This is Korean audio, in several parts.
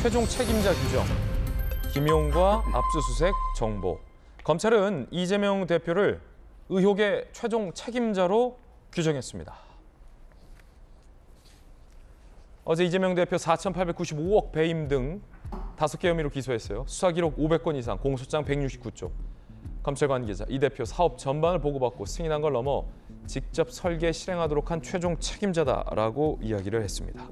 최종 책임자 규정, 김용과 압수수색 정보. 검찰은 이재명 대표를 의혹의 최종 책임자로 규정했습니다. 어제 이재명 대표 4,895억 배임 등 5개 혐의로 기소했어요. 수사 기록 500건 이상, 공소장 169쪽. 검찰 관계자, 이 대표 사업 전반을 보고받고 승인한 걸 넘어 직접 설계 실행하도록 한 최종 책임자다라고 이야기를 했습니다.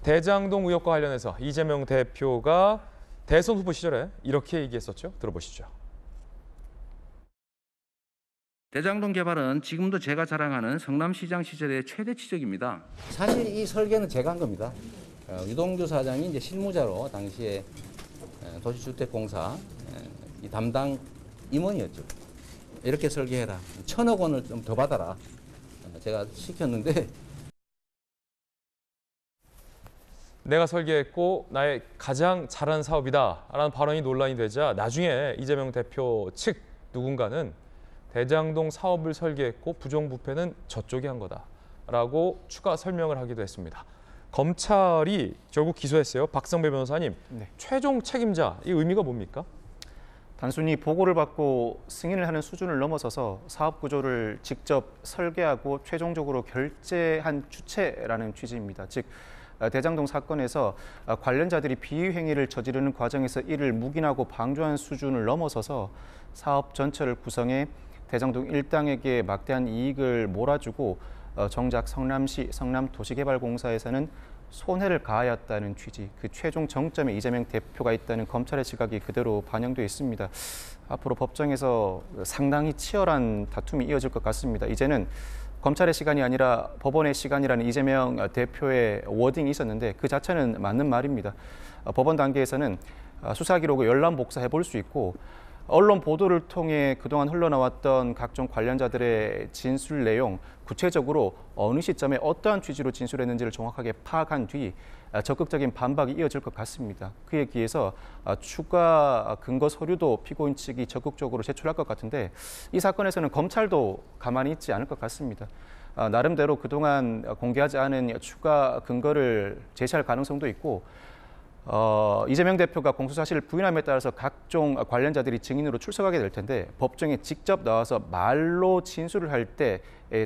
대장동 의혹과 관련해서 이재명 대표가 대선 후보 시절에 이렇게 얘기했었죠. 들어보시죠. 대장동 개발은 지금도 제가 자랑하는 성남시장 시절의 최대 치적입니다. 사실 이 설계는 제가 한 겁니다. 유동규 사장이 이제 실무자로 당시에 도시주택공사 이 담당 임원이었죠. 이렇게 설계해라. 1,000억 원을 좀 더 받아라. 제가 시켰는데 내가 설계했고 나의 가장 잘한 사업이다라는 발언이 논란이 되자 나중에 이재명 대표 측 누군가는 대장동 사업을 설계했고 부정부패는 저쪽이 한 거다라고 추가 설명을 하기도 했습니다. 검찰이 결국 기소했어요. 박성배 변호사님, 네. 최종 책임자, 이 의미가 뭡니까? 단순히 보고를 받고 승인을 하는 수준을 넘어서서 사업 구조를 직접 설계하고 최종적으로 결재한 주체라는 취지입니다. 즉 대장동 사건에서 관련자들이 비행위를 저지르는 과정에서 이를 묵인하고 방조한 수준을 넘어서서 사업 전체를 구성해 대장동 일당에게 막대한 이익을 몰아주고 정작 성남시 성남도시개발공사에서는 손해를 가하였다는 취지, 그 최종 정점에 이재명 대표가 있다는 검찰의 시각이 그대로 반영되어 있습니다. 앞으로 법정에서 상당히 치열한 다툼이 이어질 것 같습니다. 이제는 검찰의 시간이 아니라 법원의 시간이라는 이재명 대표의 워딩이 있었는데 그 자체는 맞는 말입니다. 법원 단계에서는 수사 기록을 열람 복사해 볼 수 있고 언론 보도를 통해 그동안 흘러나왔던 각종 관련자들의 진술 내용, 구체적으로 어느 시점에 어떠한 취지로 진술했는지를 정확하게 파악한 뒤 적극적인 반박이 이어질 것 같습니다. 그에 비해서 추가 근거 서류도 피고인 측이 적극적으로 제출할 것 같은데 이 사건에서는 검찰도 가만히 있지 않을 것 같습니다. 나름대로 그동안 공개하지 않은 추가 근거를 제시할 가능성도 있고 이재명 대표가 공소사실을 부인함에 따라서 각종 관련자들이 증인으로 출석하게 될 텐데 법정에 직접 나와서 말로 진술을 할 때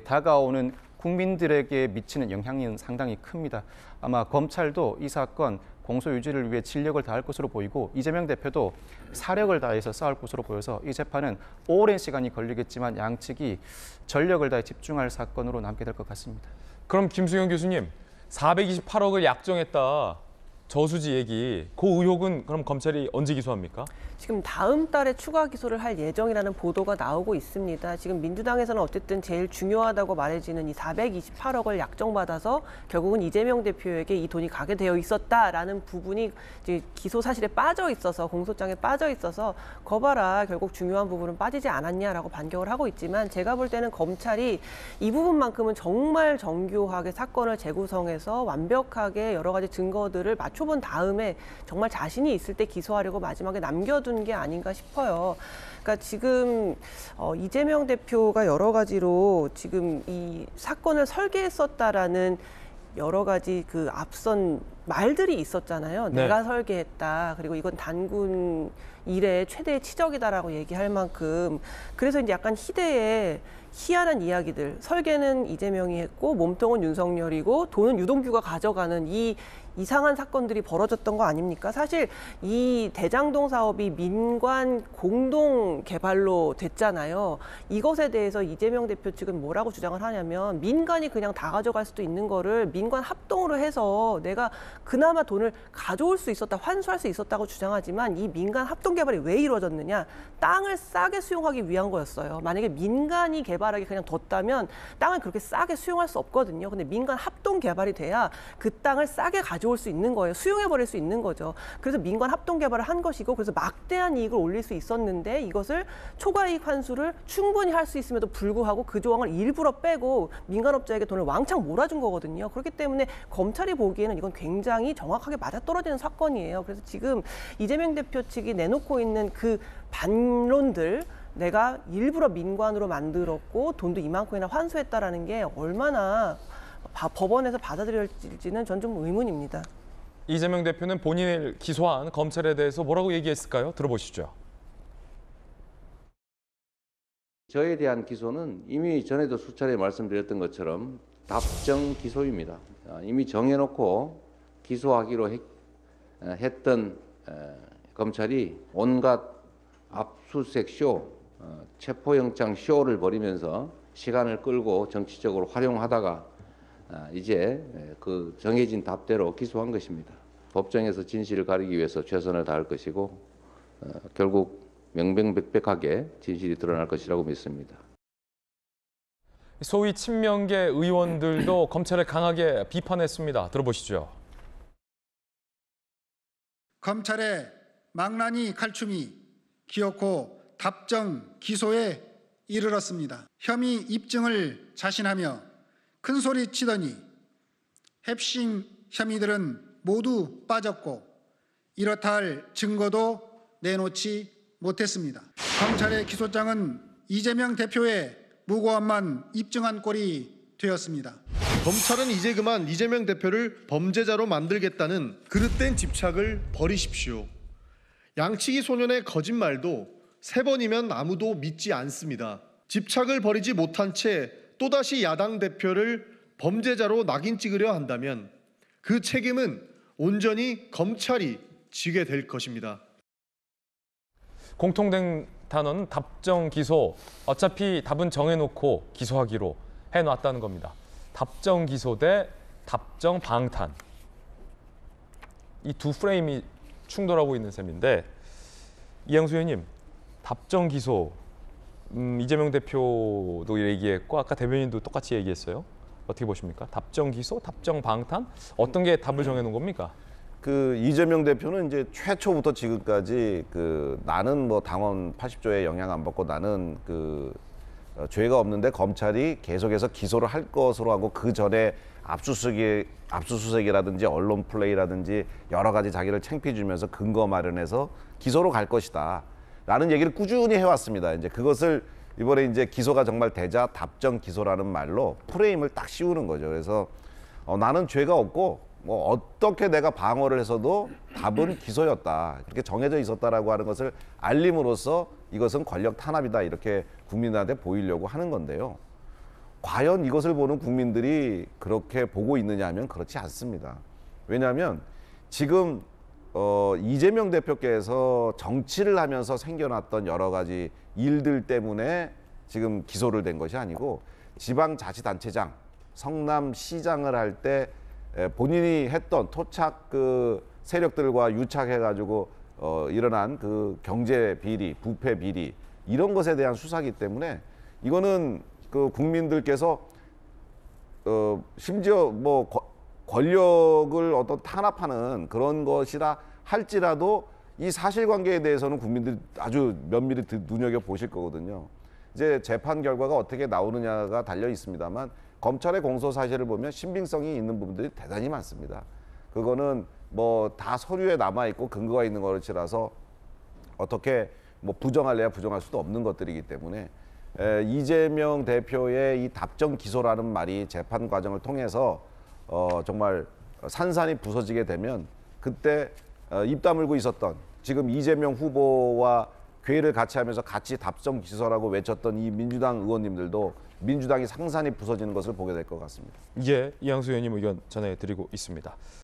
다가오는 국민들에게 미치는 영향은 상당히 큽니다. 아마 검찰도 이 사건 공소 유지를 위해 진력을 다할 것으로 보이고 이재명 대표도 사력을 다해서 싸울 것으로 보여서 이 재판은 오랜 시간이 걸리겠지만 양측이 전력을 다해 집중할 사건으로 남게 될 것 같습니다. 그럼 김수영 교수님, 428억을 약정했다. 저수지 얘기, 그 의혹은 그럼 검찰이 언제 기소합니까? 지금 다음 달에 추가 기소를 할 예정이라는 보도가 나오고 있습니다. 지금 민주당에서는 어쨌든 제일 중요하다고 말해지는 이 428억을 약정받아서 결국은 이재명 대표에게 이 돈이 가게 되어 있었다라는 부분이 이제 기소 사실에 빠져 있어서 공소장에 빠져 있어서 거봐라 결국 중요한 부분은 빠지지 않았냐라고 반격을 하고 있지만 제가 볼 때는 검찰이 이 부분만큼은 정말 정교하게 사건을 재구성해서 완벽하게 여러 가지 증거들을 맞춰본 다음에 정말 자신이 있을 때 기소하려고 마지막에 남겨둔 게 아닌가 싶어요. 그러니까 지금 이재명 대표가 여러 가지로 지금 이 사건을 설계했었다라는 여러 가지 그 앞선 말들이 있었잖아요. 네. 내가 설계했다. 그리고 이건 단군 이래 최대의 치적이다라고 얘기할 만큼 그래서 이제 약간 희대의 희한한 이야기들, 설계는 이재명이 했고 몸통은 윤석열이고 돈은 유동규가 가져가는 이 이상한 사건들이 벌어졌던 거 아닙니까? 사실 이 대장동 사업이 민관 공동 개발로 됐잖아요. 이것에 대해서 이재명 대표 측은 뭐라고 주장을 하냐면 민간이 그냥 다 가져갈 수도 있는 거를 민관 합동으로 해서 내가 그나마 돈을 가져올 수 있었다, 환수할 수 있었다고 주장하지만 이 민간 합동 개발이 왜 이루어졌느냐? 땅을 싸게 수용하기 위한 거였어요. 만약에 민간이 개발하기 그냥 뒀다면 땅을 그렇게 싸게 수용할 수 없거든요. 근데 민간 합동 개발이 돼야 그 땅을 싸게 가져올 수 있는 거예요. 수용해버릴 수 있는 거죠. 그래서 민관 합동 개발을 한 것이고 그래서 막대한 이익을 올릴 수 있었는데 이것을 초과이익 환수를 충분히 할 수 있음에도 불구하고 그 조항을 일부러 빼고 민간업자에게 돈을 왕창 몰아준 거거든요. 그렇기 때문에 검찰이 보기에는 이건 굉장히 정확하게 맞아떨어지는 사건이에요. 그래서 지금 이재명 대표 측이 내놓고 있는 그 반론들 내가 일부러 민관으로 만들었고 돈도 이만큼이나 환수했다라는 게 얼마나 법원에서 받아들여질지는 전 좀 의문입니다. 이재명 대표는 본인을 기소한 검찰에 대해서 뭐라고 얘기했을까요? 들어보시죠. 저에 대한 기소는 이미 전에도 수차례 말씀드렸던 것처럼 답정 기소입니다. 이미 정해놓고 기소하기로 했던 검찰이 온갖 압수수색 쇼, 체포영장 쇼를 벌이면서 시간을 끌고 정치적으로 활용하다가 이제 그 정해진 답대로 기소한 것입니다. 법정에서 진실을 가리기 위해서 최선을 다할 것이고 결국 명명백백하게 진실이 드러날 것이라고 믿습니다. 소위 친명계 의원들도 검찰을 강하게 비판했습니다. 들어보시죠. 검찰의 망나니 칼춤이 기어코 답정 기소에 이르렀습니다. 혐의 입증을 자신하며 큰소리 치더니 핵심 혐의들은 모두 빠졌고 이렇다 할 증거도 내놓지 못했습니다. 검찰의 기소장은 이재명 대표의 무고함만 입증한 꼴이 되었습니다. 검찰은 이제 그만 이재명 대표를 범죄자로 만들겠다는 그릇된 집착을 버리십시오. 양치기 소년의 거짓말도 3번이면 아무도 믿지 않습니다. 집착을 버리지 못한 채 또다시 야당 대표를 범죄자로 낙인 찍으려 한다면 그 책임은 온전히 검찰이 지게 될 것입니다. 공통된 단어는 답정 기소. 어차피 답은 정해놓고 기소하기로 해놨다는 겁니다. 답정 기소 대 답정 방탄. 이 두 프레임이 충돌하고 있는 셈인데 이양수 의원님, 답정 기소 이재명 대표도 얘기했고 아까 대변인도 똑같이 얘기했어요. 어떻게 보십니까? 답정 기소, 답정 방탄 어떤 게 답을 정해놓은 겁니까? 그 이재명 대표는 이제 최초부터 지금까지 나는 뭐 당원 80조에 영향 안 받고 나는 죄가 없는데 검찰이 계속해서 기소를 할 것으로 하고 그 전에 압수수색이라든지 언론 플레이라든지 여러 가지 자기를 창피해 주면서 근거 마련해서 기소로 갈 것이다 라는 얘기를 꾸준히 해왔습니다. 이제 그것을 이번에 이제 기소가 정말 되자 답정 기소라는 말로 프레임을 딱 씌우는 거죠. 그래서 나는 죄가 없고 뭐 어떻게 내가 방어를 해서도 답은 기소였다. 그렇게 정해져 있었다라고 하는 것을 알림으로써 이것은 권력 탄압이다. 이렇게 국민들한테 보이려고 하는 건데요. 과연 이것을 보는 국민들이 그렇게 보고 있느냐 하면 그렇지 않습니다. 왜냐하면 지금 이재명 대표께서 정치를 하면서 생겨났던 여러 가지 일들 때문에 지금 기소를 된 것이 아니고 지방자치단체장, 성남시장을 할 때 본인이 했던 토착 세력들과 유착해가지고 일어난 그 경제 비리, 부패 비리 이런 것에 대한 수사기 때문에 이거는 그 국민들께서 심지어 뭐 권력을 어떤 탄압하는 그런 것이라 할지라도 이 사실관계에 대해서는 국민들이 아주 면밀히 눈여겨 보실 거거든요. 이제 재판 결과가 어떻게 나오느냐가 달려 있습니다만 검찰의 공소 사실을 보면 신빙성이 있는 부분들이 대단히 많습니다. 그거는 뭐 다 서류에 남아 있고 근거가 있는 것이라서 어떻게 뭐 부정할래야 부정할 수도 없는 것들이기 때문에 이재명 대표의 이 답정 기소라는 말이 재판 과정을 통해서 정말 산산이 부서지게 되면 그때 입 다물고 있었던 지금 이재명 후보와 괴를 같이 하면서 같이 답정 기소라고 외쳤던 이 민주당 의원님들도 민주당이 상산이 부서지는 것을 보게 될 것 같습니다. 예, 이양수 의원님 의견 전해드리고 있습니다.